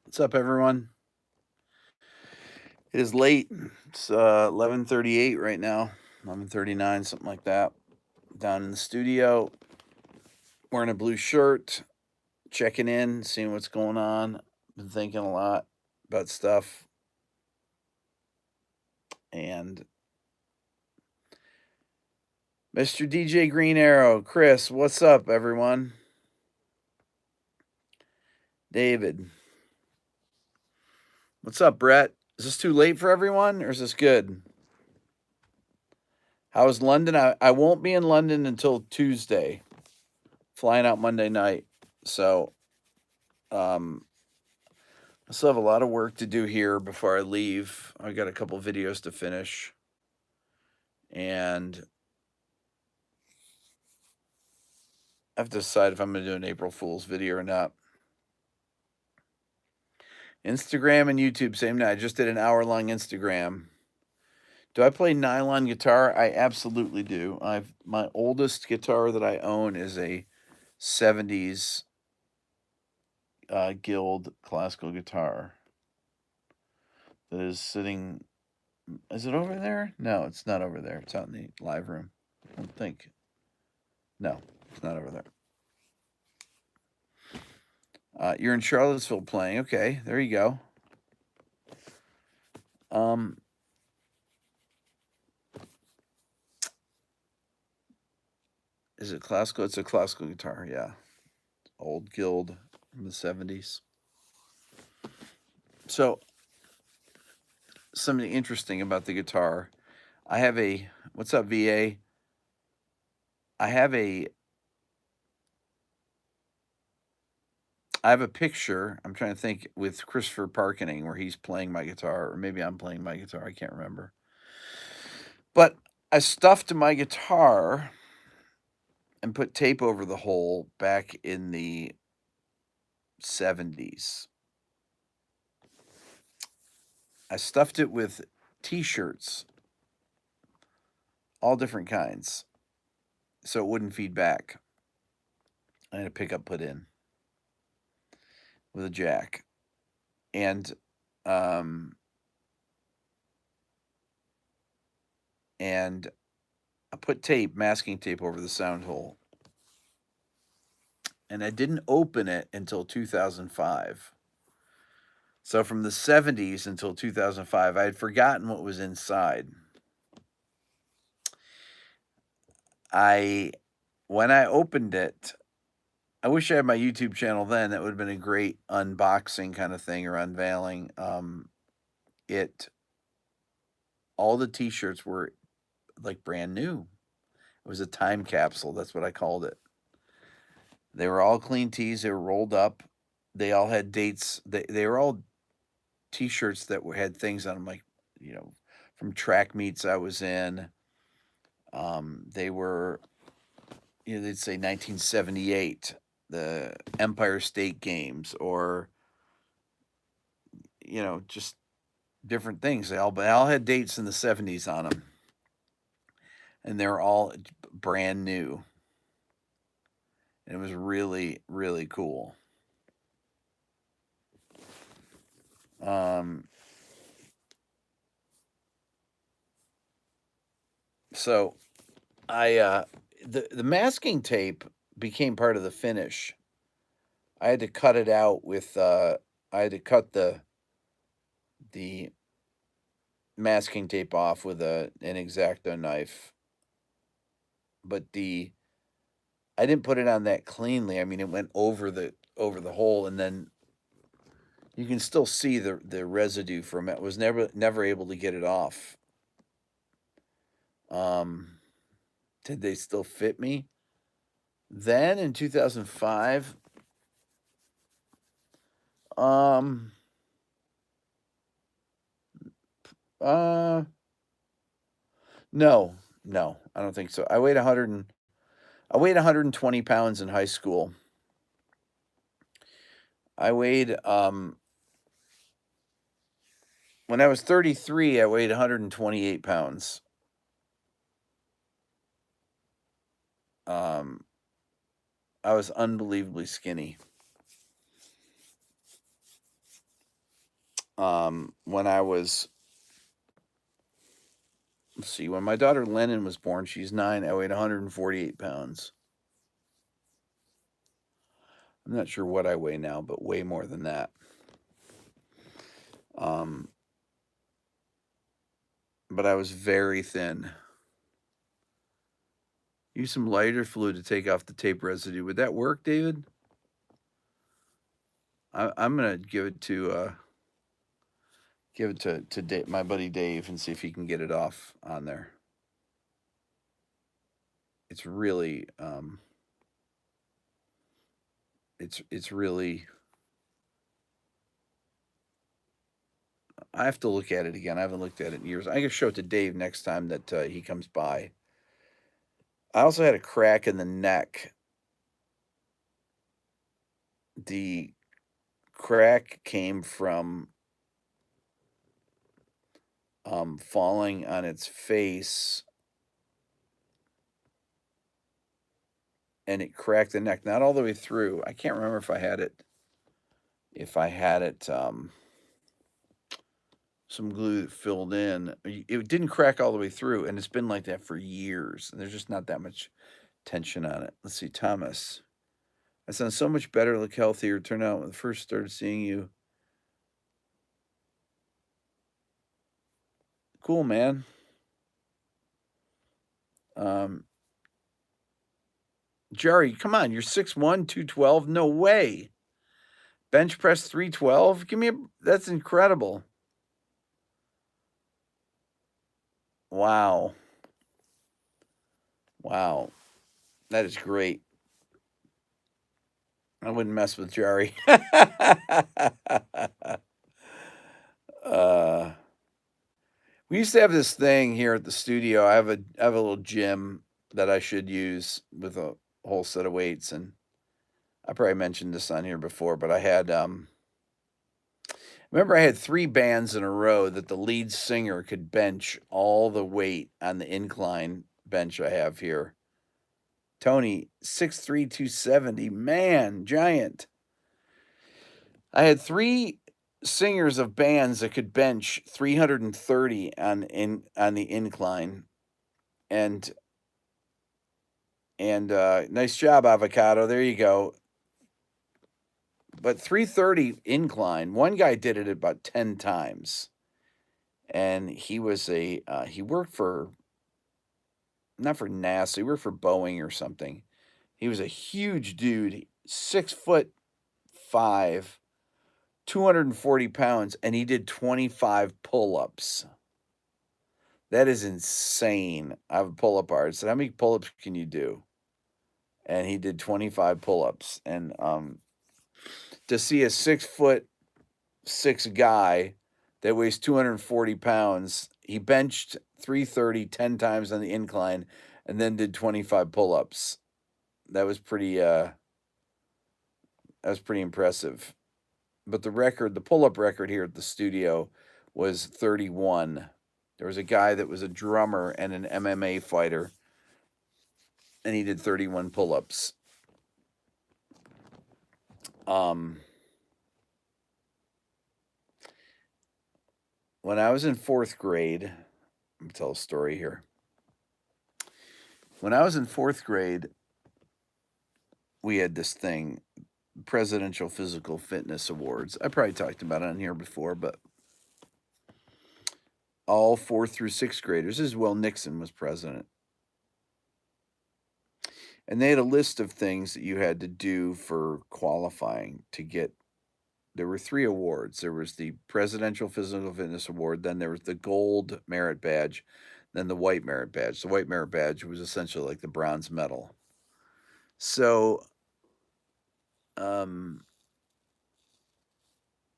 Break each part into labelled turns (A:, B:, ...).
A: What's up, everyone? It is late. It's 11:38 right now. 11:39, something like that. Down in the studio, wearing a blue shirt, checking in, seeing what's going on. Been thinking a lot about stuff. And Mr. DJ Green Arrow, Chris, what's up, everyone? David, what's up, Brett? Is this too late for everyone, or is this good? How is London? I won't be in London until Tuesday. Flying out Monday night. So um, I still have a lot of work to do here before I leave. I got a couple videos to finish. And I have to decide if I'm going to do an April Fool's video or not. Instagram and YouTube, same night. I just did an hour-long Instagram. Do I play nylon guitar? I absolutely do. My oldest guitar that I own is a 70s Guild classical guitar that is sitting. Is it over there? No, it's not over there. It's out in the live room. I don't think. No, it's not over there. You're in Charlottesville playing. Okay, there you go. Is it classical? It's a classical guitar. Yeah, old Guild from the 70s. So something interesting about the guitar. I have a. What's up, VA? I have a. I have a picture. I'm trying to think with Christopher Parkening where he's playing my guitar, or maybe I'm playing my guitar. I can't remember. But I stuffed my guitar and put tape over the hole back in the 70s. I stuffed it with t-shirts, all different kinds, so it wouldn't feed back. I had a pickup put in with a jack. And and I put tape, masking tape over the sound hole. And I didn't open it until 2005. So from the 70s until 2005, I had forgotten what was inside. When I opened it, I wish I had my YouTube channel then. That would have been a great unboxing kind of thing or unveiling. All the t-shirts were like brand new. It was a time capsule. That's what I called it. They were all clean tees. They were rolled up. They all had dates. They were all t-shirts that had things on them, like, from track meets I was in. They were, they'd say 1978, the Empire State Games, or, just different things. They all had dates in the 70s on them. And they were all brand new. And it was really, really cool. So the masking tape became part of the finish. I had to cut it out with I had to cut the masking tape off with an X-Acto knife. But I didn't put it on that cleanly. I mean, it went over the hole, and then you can still see the residue from it. I was never able to get it off. Did they still fit me? Then in 2005, no, I don't think so. I weighed 120 pounds in high school. I weighed when I was 33, I weighed 128 pounds. I was unbelievably skinny. when I was, let's see, when my daughter Lennon was born, she's 9, I weighed 148 pounds. I'm not sure what I weigh now, but way more than that. But I was very thin. Use some lighter fluid to take off the tape residue. Would that work, David? I'm gonna give it to my buddy Dave and see if he can get it off on there. It's really it's really. I have to look at it again. I haven't looked at it in years. I can show it to Dave next time that he comes by. I also had a crack in the neck. The crack came from falling on its face, and it cracked the neck, not all the way through. I can't remember if I had it. Some glue that filled in. It didn't crack all the way through, and it's been like that for years. And there's just not that much tension on it. Let's see, Thomas. I sound so much better, look healthier. Turned out when I first started seeing you. Cool, man. Jerry, come on. You're 6'1", 212. No way. Bench press 312. That's incredible. Wow. Wow. That is great. I wouldn't mess with Jerry. We used to have this thing here at the studio. I have a little gym that I should use with a whole set of weights, and I probably mentioned this on here before, but I had remember I had 3 bands in a row that the lead singer could bench all the weight on the incline bench I have here. Tony, 6'3", 270, man, giant. I had 3 singers of bands that could bench 330 on the incline, and nice job, Avocado. There you go. But 330 incline. One guy did it about 10 times, and he was he worked for, not for NASA, he worked for Boeing or something. He was a huge dude, 6'5", 240 pounds, and he did 25 pull-ups. That is insane. I have a pull-up bar. I said, how many pull-ups can you do? And he did 25 pull-ups. And to see a 6'6" guy that weighs 240 pounds, he benched 330 10 times on the incline and then did 25 pull-ups. That was pretty impressive. But the pull-up record here at the studio was 31. There was a guy that was a drummer and an MMA fighter, and he did 31 pull-ups. When I was in 4th grade, let me tell a story here. When I was in 4th grade, we had this thing, Presidential Physical Fitness Awards. I probably talked about it on here before, but all 4th through 6th graders, this is while Nixon was president. And they had a list of things that you had to do for qualifying to get. There were 3 awards. There was the Presidential Physical Fitness Award, then there was the Gold Merit Badge, then the White Merit Badge. The White Merit Badge was essentially like the bronze medal. So,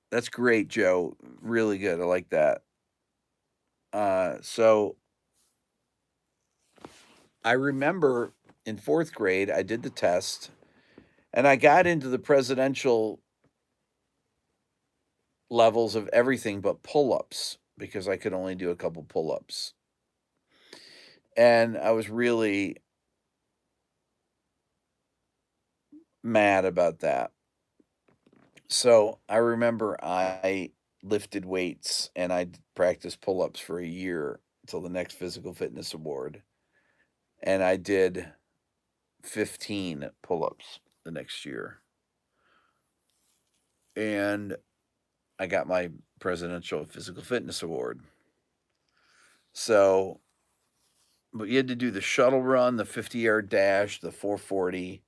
A: that's great, Joe. Really good. I like that. So I remember in 4th grade, I did the test, and I got into the presidential levels of everything but pull-ups because I could only do a couple pull-ups. And I was really mad about that. So I remember I lifted weights, and I practiced pull-ups for a year until the next physical fitness award. And I did 15 pull-ups the next year. And I got my presidential physical fitness award. So, but you had to do the shuttle run, the 50-yard dash, the 440,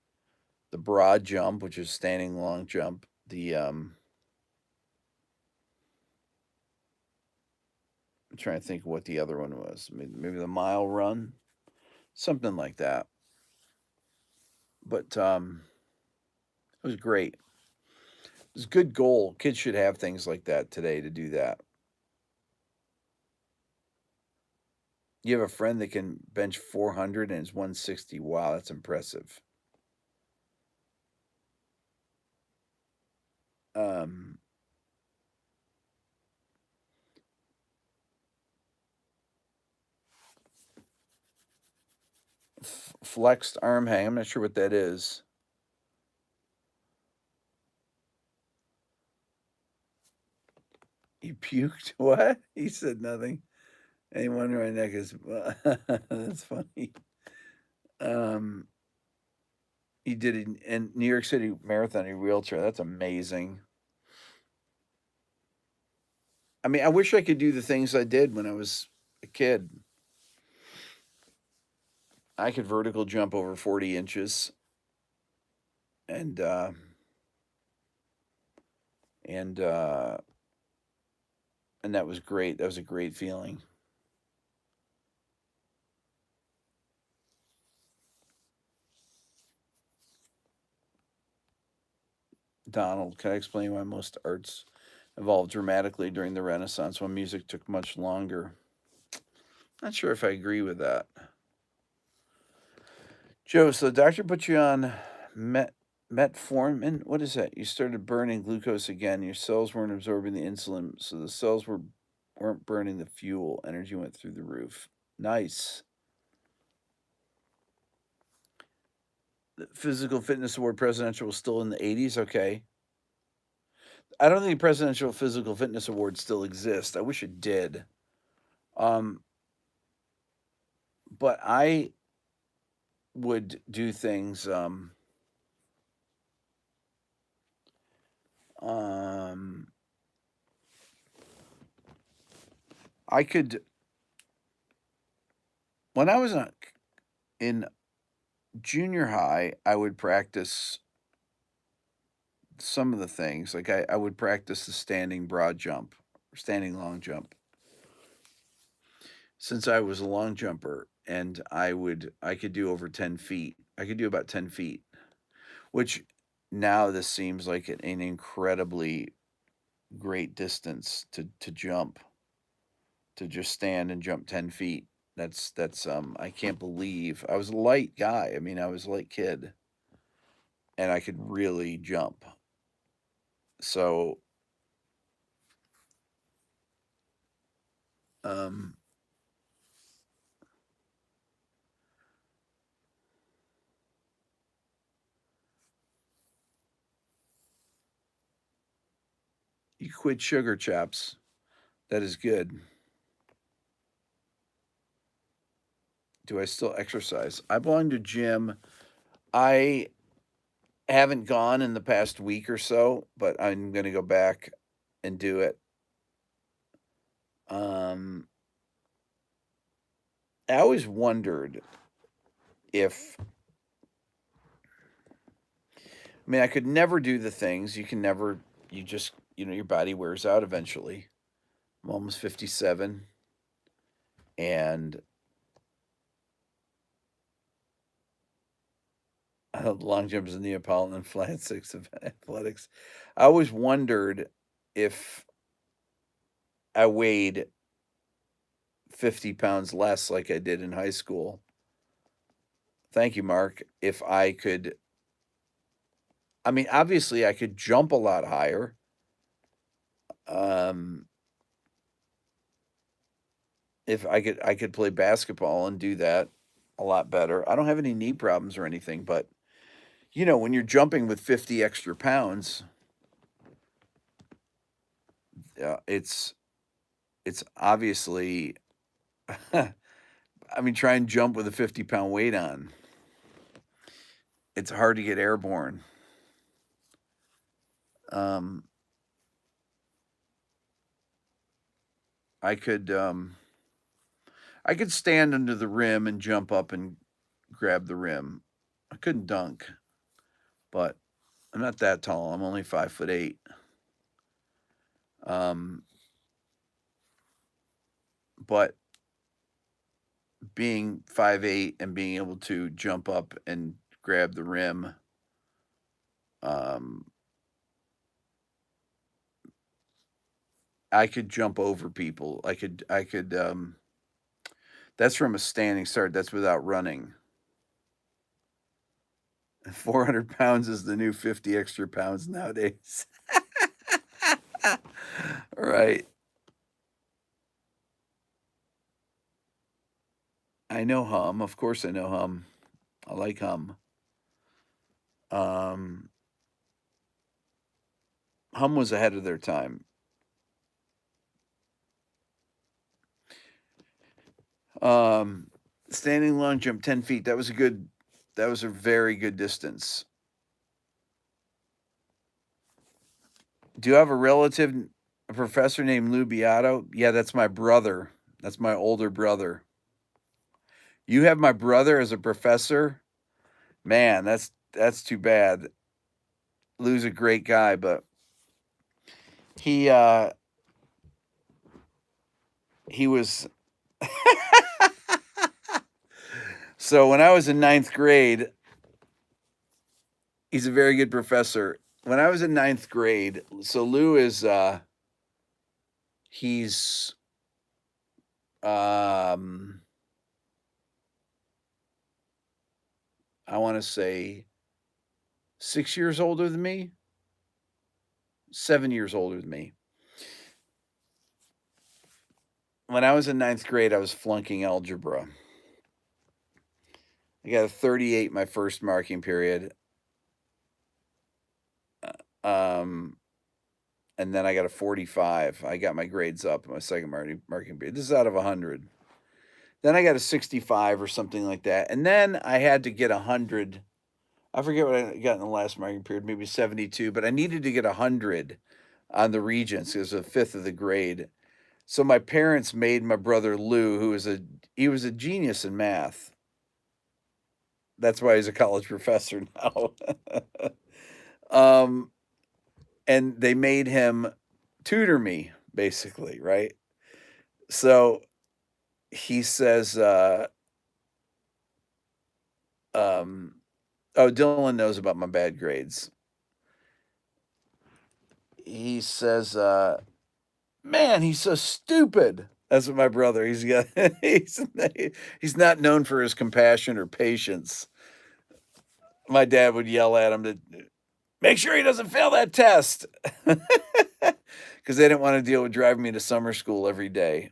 A: the broad jump, which is standing long jump, I'm trying to think of what the other one was. Maybe the mile run, something like that. But it was great. It was a good goal. Kids should have things like that today to do that. You have a friend that can bench 400 and is 160. Wow, that's impressive. Um, Flexed arm hang. I'm not sure what that is. He puked. What? He said nothing. Anyone my neck is. That's funny. He did it in New York City Marathon in a wheelchair. That's amazing. I mean, I wish I could do the things I did when I was a kid. I could vertical jump over 40 inches, and and uh, and that was great. That was a great feeling. Donald, can I explain why most arts evolved dramatically during the Renaissance when music took much longer? Not sure if I agree with that. Joe, so the doctor put you on metformin. What is that? You started burning glucose again. Your cells weren't absorbing the insulin, so the cells weren't burning the fuel. Energy went through the roof. Nice. The Physical Fitness Award presidential was still in the 80s. Okay. I don't think the Presidential Physical Fitness Award still exists. I wish it did. Um, but I would do things. I could when I was in junior high, I would practice some of the things. Like I would practice the standing broad jump, standing long jump. Since I was a long jumper, and I could do over 10 feet. I could do about 10 feet, which now this seems like an incredibly great distance to jump, to just stand and jump 10 feet. That's I can't believe I was a light guy. I mean, I was a light kid, and I could really jump. So, um, you quit sugar chaps. That is good. Do I still exercise? I belong to gym. I haven't gone in the past week or so, but I'm going to go back and do it. Um, I always wondered if, I mean, I could never do the things. You can never, you just, your body wears out eventually. I'm almost 57, and long jump is a Neapolitan flat six of athletics. I always wondered if I weighed 50 pounds less like I did in high school. Thank you, Mark. If I could, I mean, obviously I could jump a lot higher. Um, if I could play basketball and do that a lot better. I don't have any knee problems or anything, but when you're jumping with 50 extra pounds, Yeah, it's obviously I mean, try and jump with a 50-pound weight on. It's hard to get airborne. Um, I could I could stand under the rim and jump up and grab the rim. I couldn't dunk, but I'm not that tall. I'm only 5'8". Um, but being 5'8" and being able to jump up and grab the rim, um, I could jump over people. I could. That's from a standing start. That's without running. 400 pounds is the new 50 extra pounds nowadays. Right. I know Hum. Of course I know Hum. I like Hum. Um, Hum was ahead of their time. Um, Standing long jump 10 feet. That was a very good distance. Do you have a relative, a professor named Lou Beato? Yeah, that's my brother. That's my older brother. You have my brother as a professor? Man, that's too bad. Lou's a great guy, but he he was so when I was in ninth grade, he's a very good professor. When I was in ninth grade, so Lou is he's um I want to say 6 years older than me, 7 years older than me. When I was in ninth grade, I was flunking algebra. I got a 38 my first marking period. Um, and then I got a 45. I got my grades up in my second marking period. This is out of 100. Then I got a 65 or something like that. And then I had to get 100. I forget what I got in the last marking period, maybe 72, but I needed to get 100 on the Regents. It was a fifth of the grade. So my parents made my brother Lou, he was a genius in math. That's why he's a college professor now. um, and they made him tutor me, basically, right? So he says, um, oh, Dylan knows about my bad grades. He says, man, he's so stupid. That's what my brother. He's got. He's not known for his compassion or patience. My dad would yell at him to make sure he doesn't fail that test, because they didn't want to deal with driving me to summer school every day.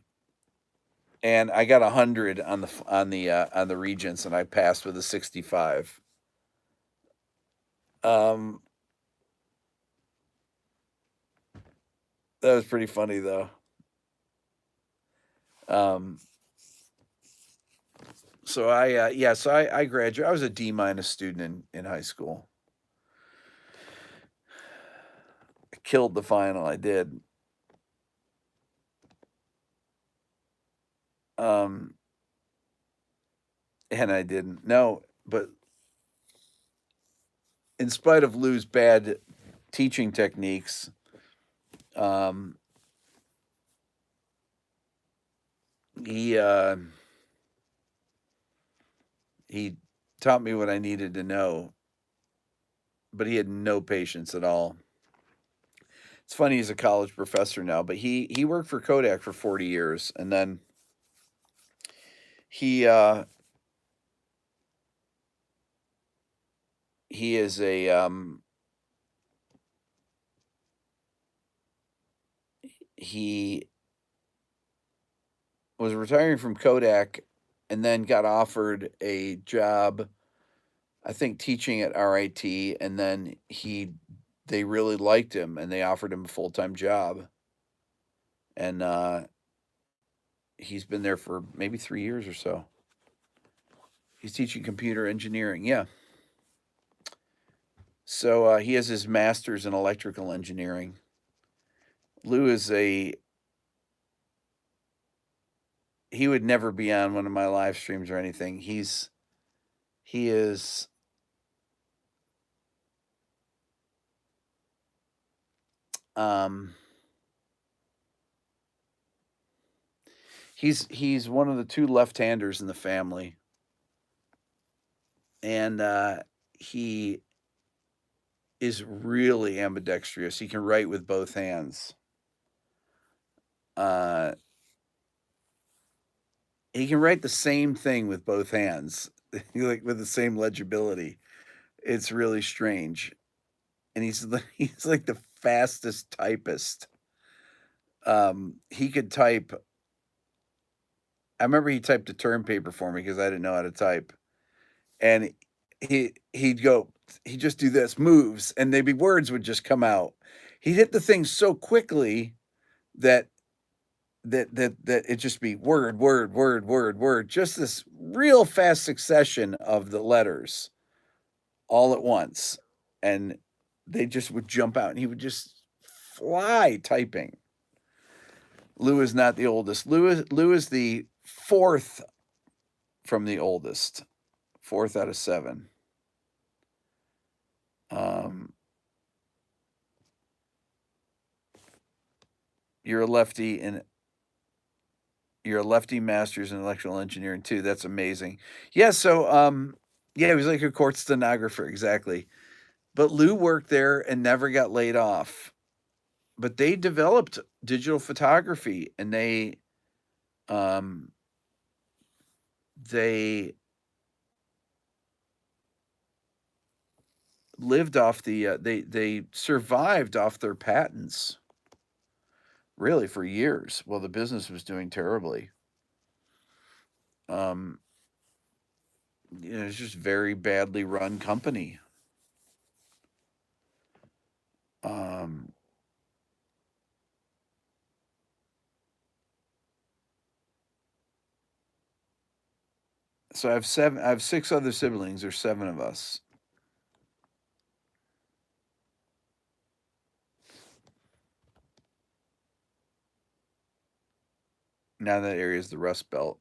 A: And I got 100 on the Regents, and I passed with a 65. Um, that was pretty funny though. Um, so I graduated. I was a D minus student in high school. I killed the final. I did. Um, and I didn't. No, but in spite of Lou's bad teaching techniques, um, he he taught me what I needed to know, but he had no patience at all. It's funny he's a college professor now, but he worked for Kodak for 40 years, and then he he is a he was retiring from Kodak and then got offered a job, I think teaching at RIT, and then they really liked him and they offered him a full-time job. and he's been there for maybe 3 years or so. He's teaching computer engineering. Yeah. So he has his master's in electrical engineering. Lou is he would never be on one of my live streams or anything. He is um he's one of the two left-handers in the family, and he is really ambidextrous. He can write with both hands. Uh, he can write the same thing with both hands, like with the same legibility. It's really strange, and he's like the fastest typist. He could type. I remember he typed a term paper for me because I didn't know how to type, and he'd go, he'd just do this moves, and maybe words would just come out. He'd hit the thing so quickly that that it just be word, word, word, word, word, just this real fast succession of the letters all at once, and they just would jump out, and he would just fly typing. Lou is not the oldest. Lou is the fourth from the oldest, fourth out of seven. You're a lefty, and you're a lefty master's in electrical engineering too. That's amazing. Yeah. So yeah, he was like a court stenographer, exactly. But Lou worked there and never got laid off. But they developed digital photography, and they lived off they survived off their patents really for years while the business was doing terribly. Um, it's just very badly run company. Um, so I have six other siblings. There's seven of us. Now that area is the Rust Belt.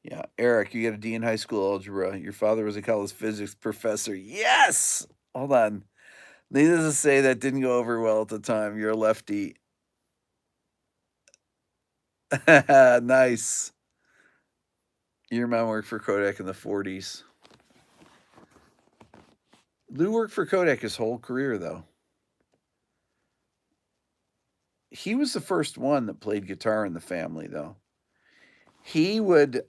A: Yeah, Eric, you got a D in high school algebra. Your father was a college physics professor. Yes. Hold on. Needless to say, that didn't go over well at the time. You're a lefty. Nice. Your mom worked for Kodak in the 40s. Lou worked for Kodak his whole career, though. He was the first one that played guitar in the family, though. He would.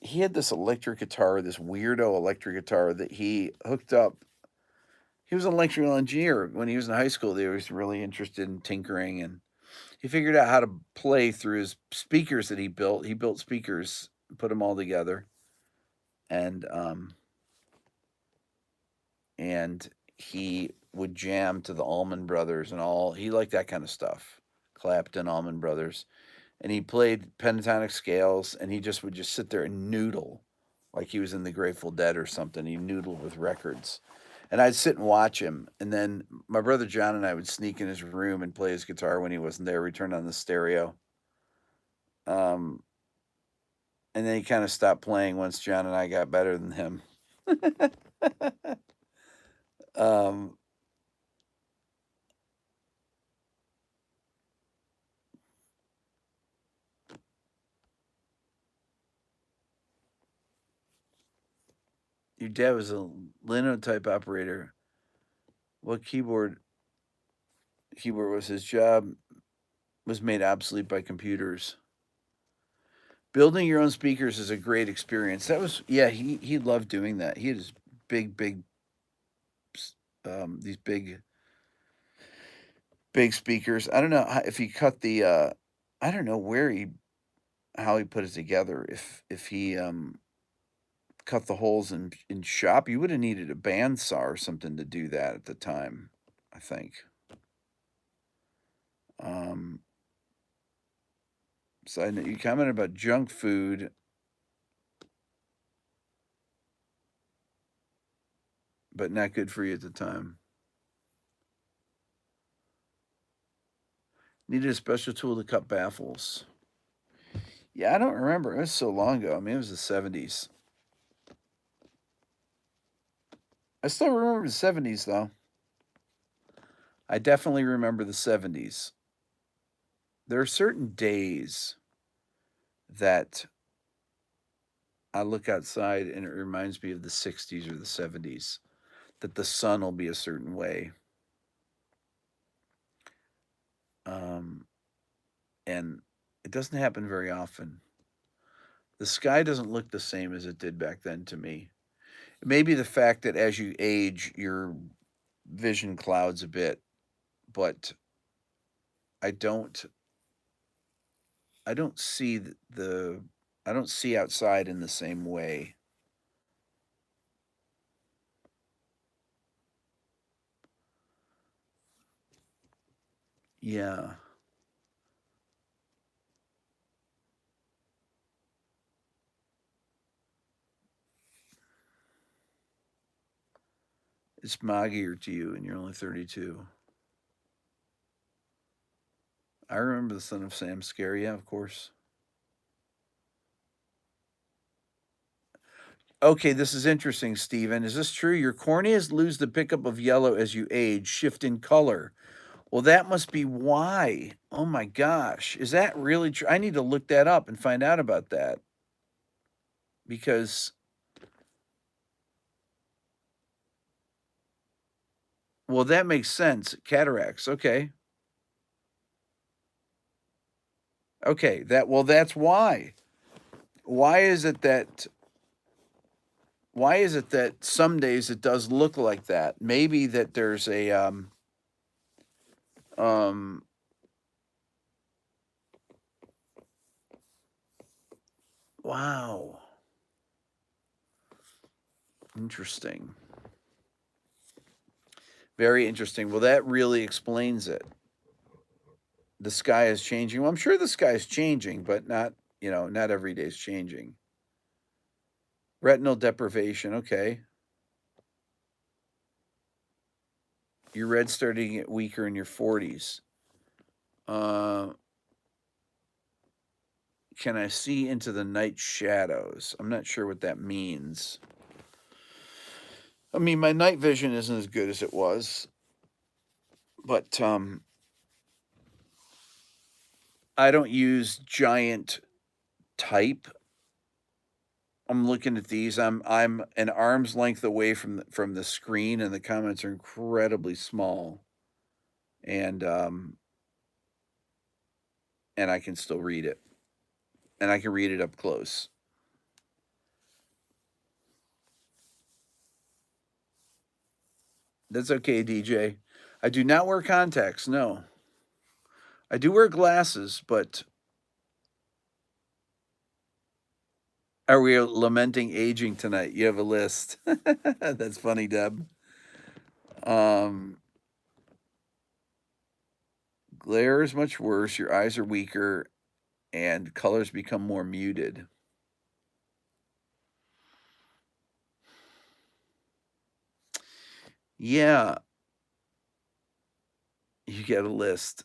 A: He had this electric guitar, this weirdo electric guitar that he hooked up. He was an electrical engineer when he was in high school. He was really interested in tinkering, and he figured out how to play through his speakers that he built. He built speakers, put them all together, and he would jam to the Allman Brothers and all. He liked that kind of stuff, Clapton, Allman Brothers, and he played pentatonic scales, and he just would just sit there and noodle, like he was in the Grateful Dead or something. He noodled with records, and I'd sit and watch him, and then my brother John and I would sneak in his room and play his guitar when he wasn't there. We turned on the stereo. Um, and then he kind of stopped playing once John and I got better than him. um, your dad was a linotype operator. What keyboard was his job? Was made obsolete by computers. Building your own speakers is a great experience. That was yeah. He loved doing that. He had his big these big speakers. I don't know if he cut the. I don't know how he put it together. If he cut the holes in shop, you would have needed a bandsaw or something to do that at the time, I think. Side note, you commented about junk food, but not good for you at the time. Needed a special tool to cut baffles. Yeah, I don't remember. It was so long ago. I mean, it was the 70s. I still remember the 70s, though. I definitely remember the 70s. There are certain days that I look outside and it reminds me of the 60s or the 70s, that the sun will be a certain way. And it doesn't happen very often. The sky doesn't look the same as it did back then to me. Maybe the fact that as you age, your vision clouds a bit, but I don't I don't see I don't see outside in the same way. Yeah. It's moggier to you and you're only 32. I remember the Son of Sam scare, yeah, of course. Okay, this is interesting, Stephen. Is this true? Your corneas lose the pickup of yellow as you age, shift in color. Well, that must be why. Oh my gosh. Is that really true? I need to look that up and find out about that. Because, well, that makes sense. Cataracts. Okay. Okay. That's why. Why is it that some days it does look like that? Maybe that there's a um wow. Interesting. Very interesting. Well, that really explains it. The sky is changing. Well, I'm sure the sky is changing, but not, not every day is changing. Retinal deprivation. Okay. Your red's starting to get weaker in your 40s. Uh, can I see into the night shadows? I'm not sure what that means. I mean, my night vision isn't as good as it was, but I don't use giant type. I'm looking at these. I'm an arm's length away from the screen, and the comments are incredibly small, and and I can still read it, and I can read it up close. That's okay, DJ. I do not wear contacts. No, I do wear glasses, but are we lamenting aging tonight? You have a list. That's funny, Deb. Um, glare is much worse. Your eyes are weaker, and colors become more muted. Yeah, you get a list.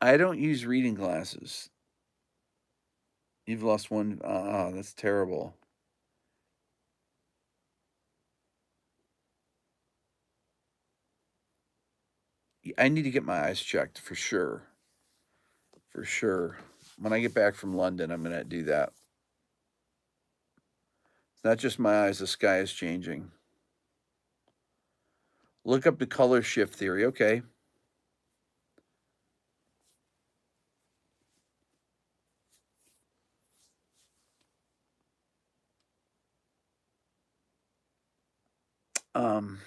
A: I don't use reading glasses. You've lost one. That's terrible. I need to get my eyes checked for sure. For sure. When I get back from London, I'm going to do that. It's not just my eyes, the sky is changing. Look up the color shift theory. Okay. Um,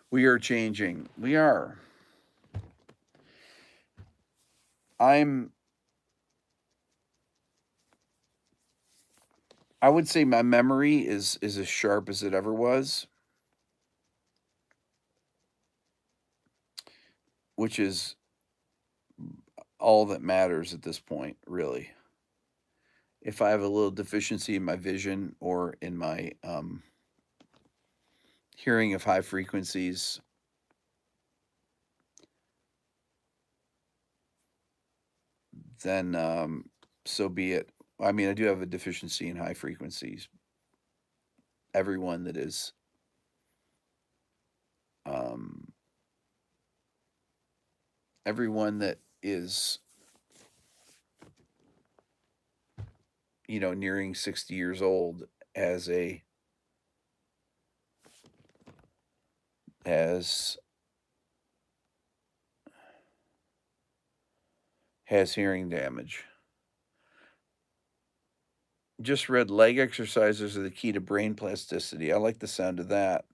A: we are changing. We are. I'm I would say my memory is as sharp as it ever was, which is all that matters at this point, really. If I have a little deficiency in my vision or in my hearing of high frequencies, then so be it. I mean, I do have a deficiency in high frequencies. Everyone that is um, everyone that is, nearing 60 years old has has has hearing damage. Just read leg exercises are the key to brain plasticity. I like the sound of that.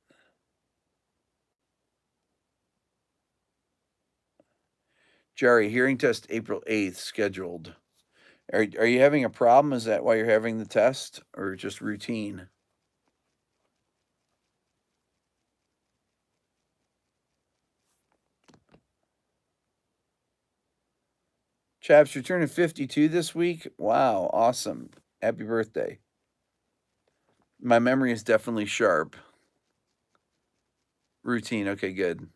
A: Jerry, hearing test April 8th scheduled. Are you having a problem? Is that why you're having the test or just routine? Chaps, you're turning 52 this week. Wow, awesome. Happy birthday. My memory is definitely sharp. Routine. Okay, good.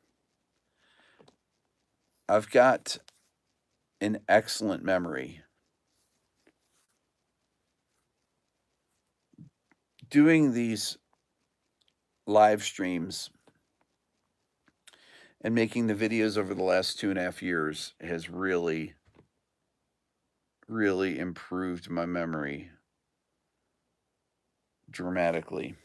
A: I've got an excellent memory. Doing these live streams and making the videos over the last 2.5 years has really, really improved my memory dramatically.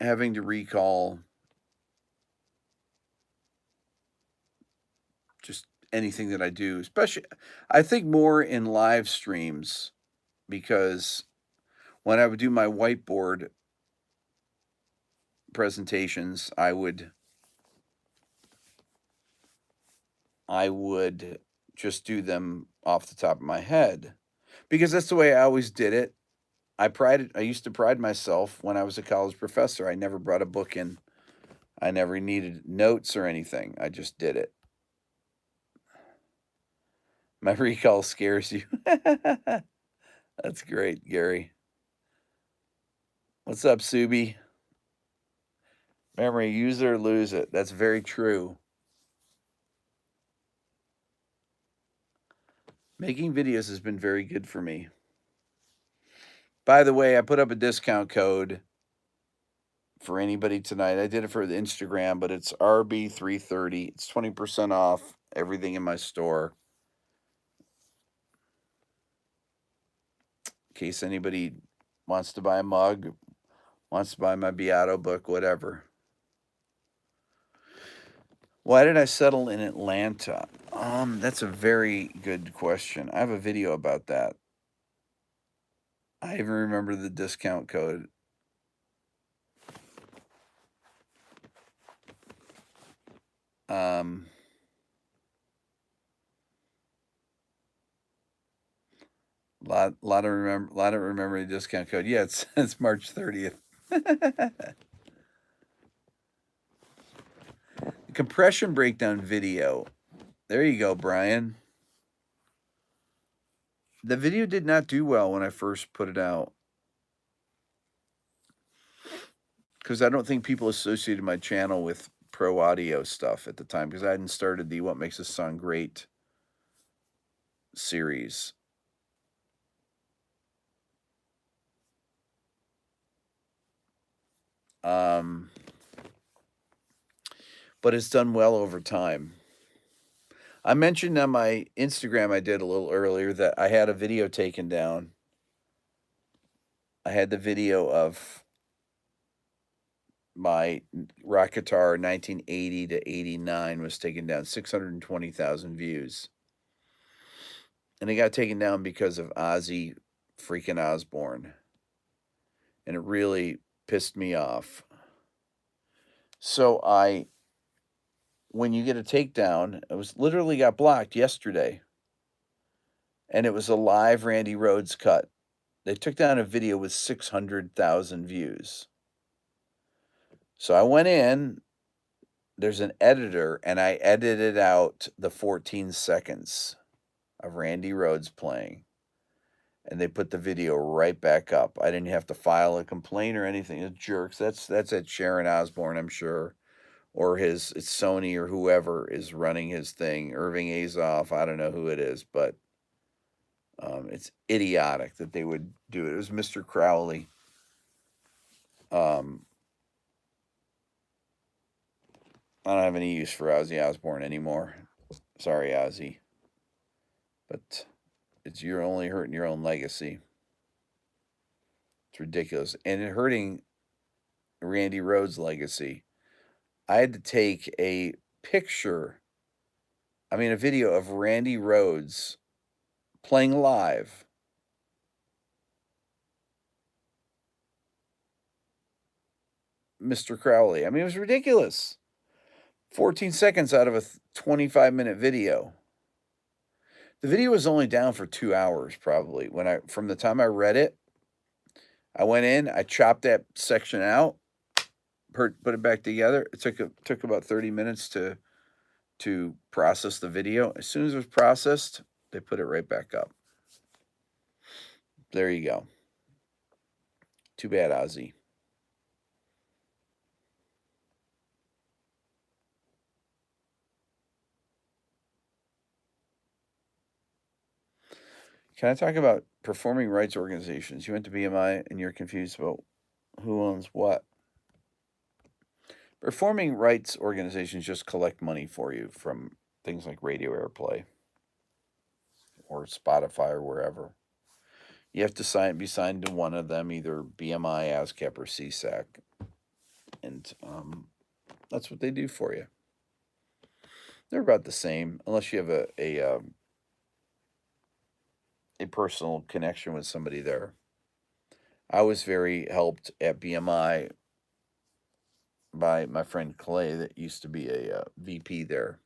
A: Having to recall just anything that I do, especially, I think more in live streams, because when I would do my whiteboard presentations, I would just do them off the top of my head because that's the way I always did it. I used to pride myself when I was a college professor. I never brought a book in. I never needed notes or anything. I just did it. My recall scares you. That's great, Gary. What's up, Subi? Memory, use it or lose it. That's very true. Making videos has been very good for me. By the way, I put up a discount code for anybody tonight. I did it for the Instagram, but it's RB330. It's 20% off everything in my store. In case anybody wants to buy a mug, wants to buy my Beato book, whatever. Why did I settle in Atlanta? That's a very good question. I have a video about that. I even remember the discount code. Lot of remember the discount code. Yeah, it's March 30th. Compression breakdown video. There you go, Brian. The video did not do well when I first put it out, because I don't think people associated my channel with pro audio stuff at the time, because I hadn't started the What Makes Us Sound Great series. But it's done well over time. I mentioned on my Instagram I did a little earlier that I had a video taken down. I had the video of my rock guitar 1980 to 89 was taken down, 620,000 views. And it got taken down because of Ozzy freaking Osbourne. And it really pissed me off. So when you get a takedown, it was literally got blocked yesterday. and it was a live Randy Rhoads cut. They took down a video with 600,000 views. So I went in, there's an editor, and I edited out the 14 seconds of Randy Rhoads playing. And they put the video right back up. I didn't have to file a complaint or anything. It's jerks. That's at Sharon Osbourne, I'm sure. Or it's Sony or whoever is running his thing. Irving Azoff, I don't know who it is, but it's idiotic that they would do it. It was Mr. Crowley. I don't have any use for Ozzy Osbourne anymore. Sorry, Ozzy. But you're only hurting your own legacy. It's ridiculous. And it hurting Randy Rhoads' legacy. I had to take a video of Randy Rhoads playing live. Mr. Crowley. It was ridiculous. 14 seconds out of a 25-minute video. The video was only down for 2 hours, probably. From the time I read it, I went in, I chopped that section out, put it back together. It took about 30 minutes to process the video. As soon as it was processed, they put it right back up. There you go. Too bad, Ozzy. Can I talk about performing rights organizations? You went to BMI and you're confused about who owns what. Performing rights organizations just collect money for you from things like radio airplay or Spotify or wherever. You have to be signed to one of them, either BMI, ASCAP, or CSAC. And that's what they do for you. They're about the same, unless you have a personal connection with somebody there. I was very helped at BMI by my friend Clay that used to be a VP there.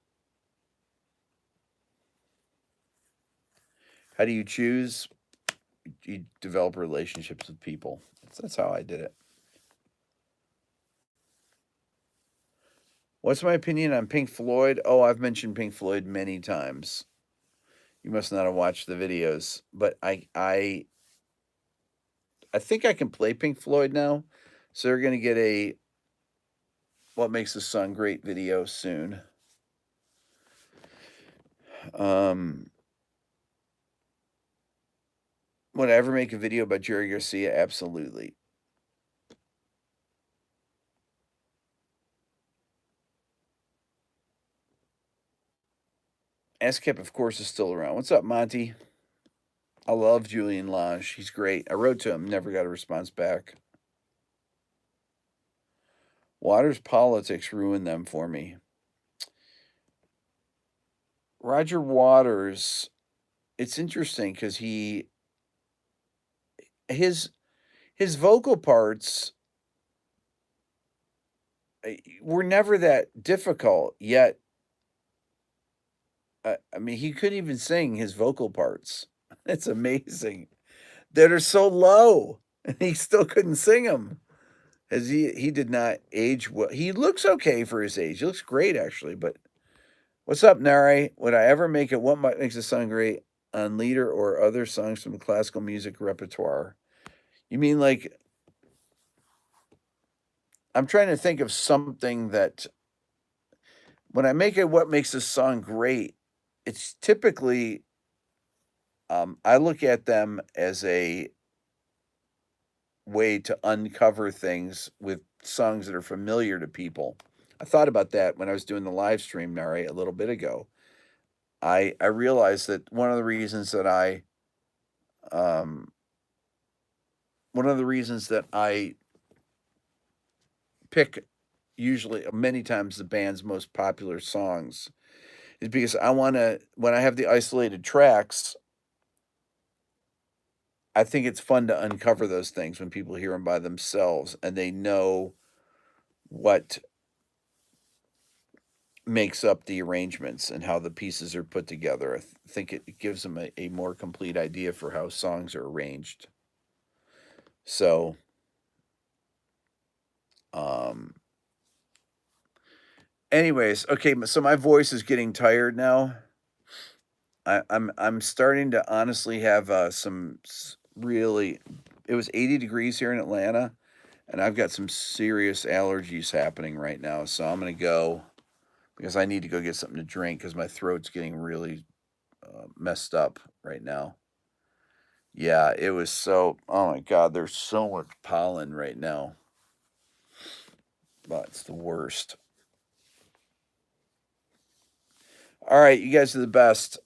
A: How do you choose? You develop relationships with people. That's how I did it. What's my opinion on Pink Floyd? Oh, I've mentioned Pink Floyd many times. You must not have watched the videos, but I think I can play Pink Floyd now. So they're going to get a What Makes a Song Great video soon. Would I ever make a video about Jerry Garcia? Absolutely. ASCAP, of course, is still around. What's up, Monty? I love Julian Lange. He's great. I wrote to him, never got a response back. Waters' politics ruined them for me. Roger Waters, it's interesting because his vocal parts were never that difficult, yet he couldn't even sing his vocal parts. It's amazing. That are so low, and he still couldn't sing them. As he did not age well. He looks okay for his age. He looks great, actually. But what's up, Nare? Would I ever make it? What makes a song great on leader or other songs from the classical music repertoire? You mean like? I'm trying to think of something that when I make it, what makes a song great? It's typically I look at them as a way to uncover things with songs that are familiar to people. I thought about that when I was doing the live stream, Nari, a little bit ago. I realized that one of the reasons that I pick usually many times the band's most popular songs is because I want to, when I have the isolated tracks, I think it's fun to uncover those things when people hear them by themselves and they know what makes up the arrangements and how the pieces are put together. I think it gives them a more complete idea for how songs are arranged. So, um, anyways, okay, so my voice is getting tired now. I'm starting to honestly have really. It was 80 degrees here in Atlanta, and I've got some serious allergies happening right now. So I'm gonna go because I need to go get something to drink because my throat's getting really messed up right now. Yeah, it was so. Oh my God, there's so much pollen right now. But it's the worst. All right, you guys are the best.